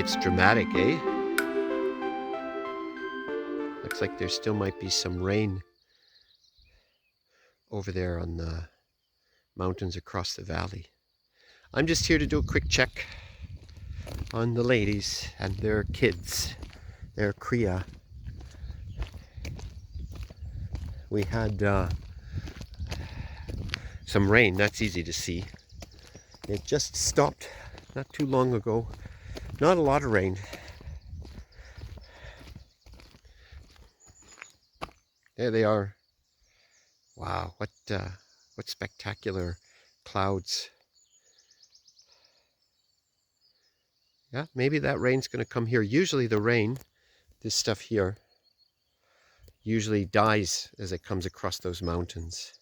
it's dramatic, eh? Looks like there still might be some rain over there on the mountains across the valley. I'm just here to do a quick check on the ladies and their kids, their cria. We had some rain, that's easy to see. It just stopped not too long ago. Not a lot of rain. There they are. Wow, what spectacular clouds. Yeah, maybe that rain's going to come here. Usually the rain, this stuff here, usually dies as it comes across those mountains.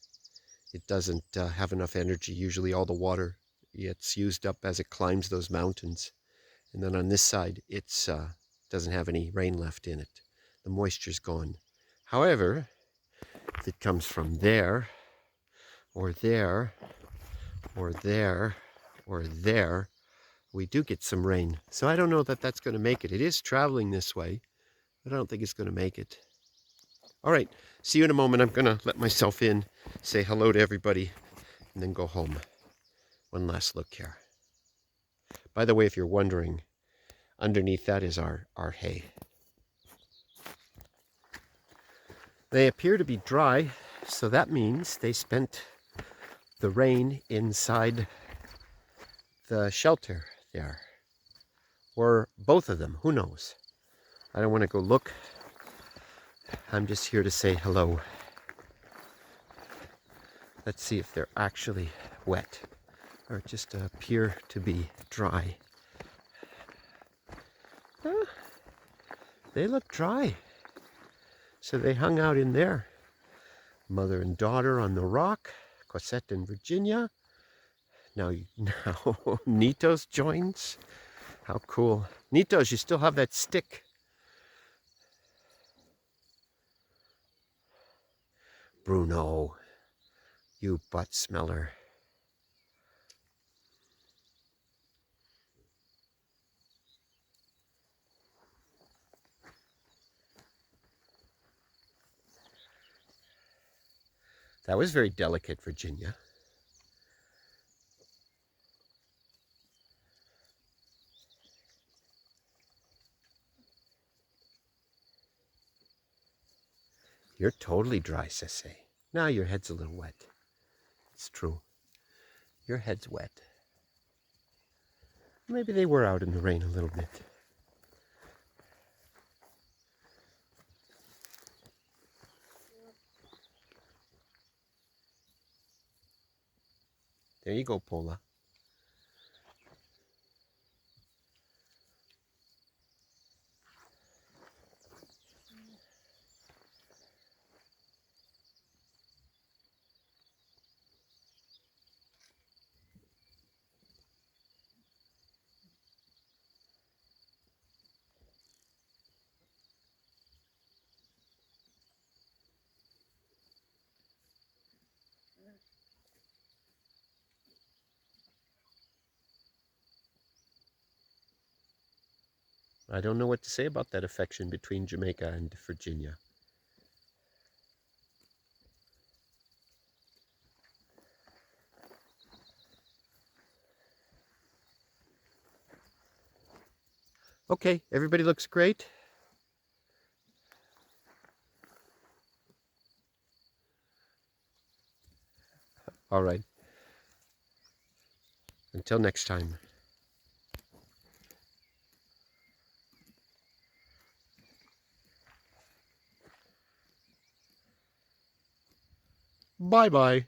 It doesn't have enough energy. Usually all the water gets used up as it climbs those mountains. And then on this side, it's doesn't have any rain left in it. The moisture's gone. However, if it comes from there, or there, or there, or there, we do get some rain. So I don't know that that's going to make it. It is traveling this way, but I don't think it's going to make it. All right, see you in a moment. I'm going to let myself in, say hello to everybody, and then go home. One last look here. By the way, if you're wondering, underneath that is our hay. They appear to be dry, so that means they spent the rain inside the shelter there. Or both of them, who knows? I don't want to go look. I'm just here to say hello. Let's see if they're actually wet or just appear to be dry. They look dry. So they hung out in there. Mother and daughter on the rock. Cosette and Virginia. Now Nitos joins. How cool. Nitos, you still have that stick. Bruno, you butt smeller. That was very delicate, Virginia. You're totally dry, Cece. Now your head's a little wet. It's true. Your head's wet. Maybe they were out in the rain a little bit. There you go, Paula. I don't know what to say about that affection between Jamaica and Virginia. Okay, everybody looks great. All right. Until next time. Bye-bye.